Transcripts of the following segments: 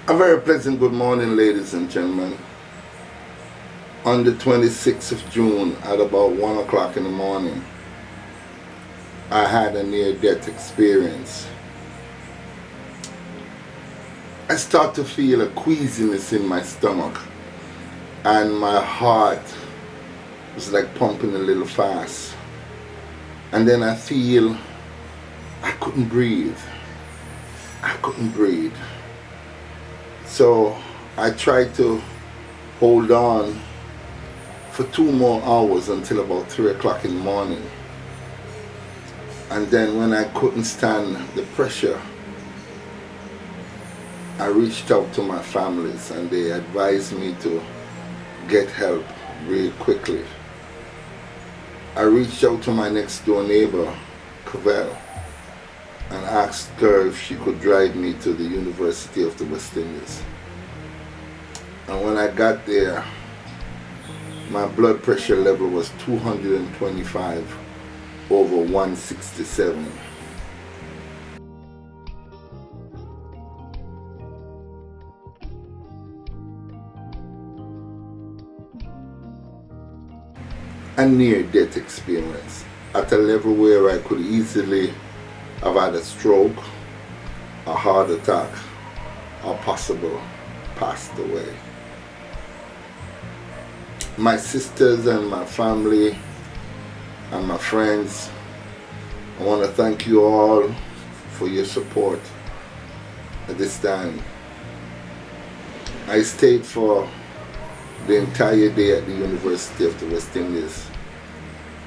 A very pleasant good morning, ladies and gentlemen. On the 26th of June at about 1 o'clock in the morning, I had a near-death experience. I start to feel a queasiness in my stomach, and my heart was like pumping a little fast. And then I feel I couldn't breathe. I couldn't breathe. So I tried to hold on for 2 more hours until about 3 o'clock in the morning. And then when I couldn't stand the pressure, I reached out to my families and they advised me to get help real quickly. I reached out to my next door neighbor, Cavell, and asked her if she could drive me to the University of the West Indies. And when I got there, my blood pressure level was 225 over 167. A near-death experience at a level where I could easily have had a stroke, a heart attack, or possible passed away. My sisters and my family and my friends, I want to thank you all for your support at this time. I stayed for the entire day at the University of the West Indies,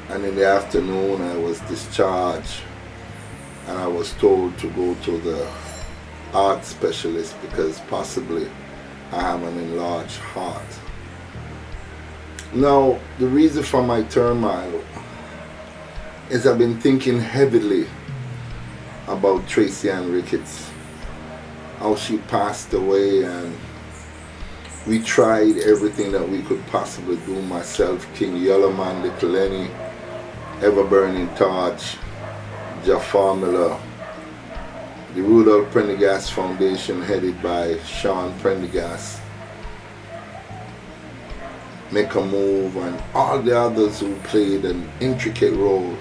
and in the afternoon I was discharged and I was told to go to the heart specialist because possibly I have an enlarged heart. Now, the reason for my turmoil is I've been thinking heavily about Tracy Ann Ricketts, how she passed away, and we tried everything that we could possibly do, myself, King Yellowman, Little Lenny, Ever Burning Torch, Jafar Miller, the Rudolph Prendergast Foundation headed by Sean Prendergast, Make a Move, and all the others who played an intricate role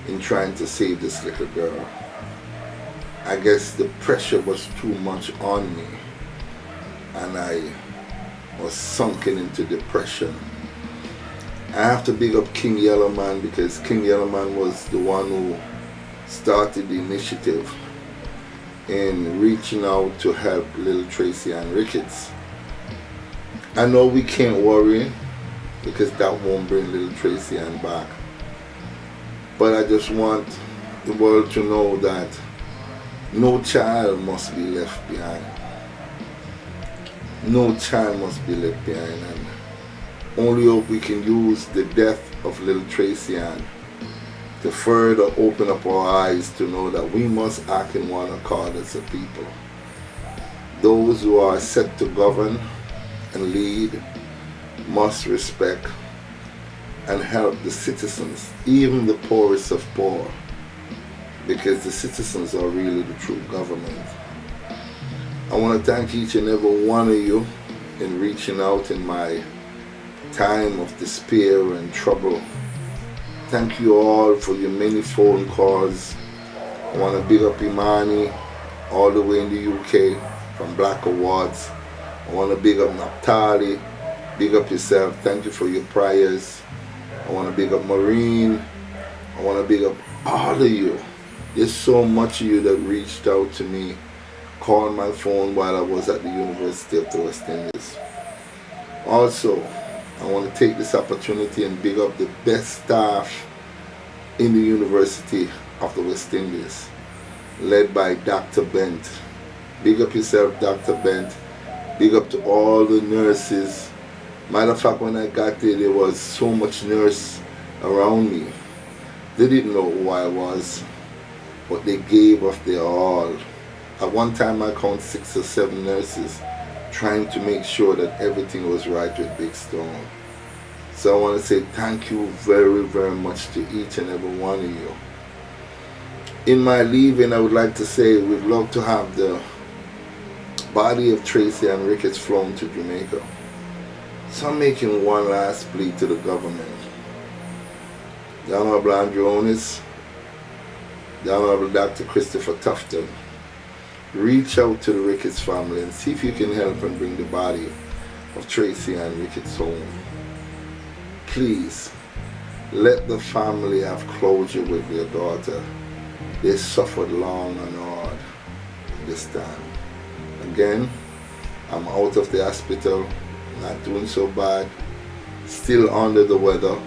in trying to save this little girl. I guess the pressure was too much on me and I was sunken into depression. I have to big up King Yellowman because King Yellowman was the one who started the initiative in reaching out to help little Tracy Ann Ricketts. I know we can't worry because that won't bring little Tracy Ann back, but I just want the world to know that no child must be left behind. No child must be left behind, and only hope we can use the death of little Tracy Ann to further open up our eyes to know that we must act in one accord as a people. Those who are set to govern and lead must respect and help the citizens, even the poorest of poor, because the citizens are really the true government. I want to thank each and every one of you in reaching out in my time of despair and trouble. Thank you all for your many phone calls. I want to big up Imani all the way in the UK from Black Awards. I want to big up Naphtali, big up yourself. Thank you for your prayers. I want to big up Maureen. I want to big up all of you. There's so much of you that reached out to me, called my phone while I was at the University of the West Indies. Also, I want to take this opportunity and big up the best staff in the University of the West Indies, led by Dr. Bent. Big up yourself, Dr. Bent. Big up to all the nurses. Matter of fact, when I got there was so much nurse around me. They didn't know who I was, but they gave of their all. At one time I counted 6 or 7 nurses trying to make sure that everything was right with Big Stone. So I want to say thank you very, very much to each and every one of you. In my leaving, I would like to say we'd love to have the body of Tracy and Ricketts flown to Jamaica. So I'm making one last plea to the government. The Honorable Andrew Onis, the Honorable Dr. Christopher Tufton, reach out to the Ricketts family and see if you can help and bring the body of Tracy and Ricketts home. Please, let the family have closure with their daughter. They suffered long and hard this time. Again, I'm out of the hospital, not doing so bad, still under the weather,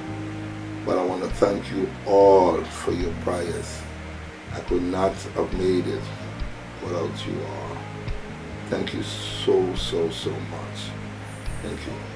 but I want to thank you all for your prayers. I could not have made it without you all. Thank you so much. Thank you.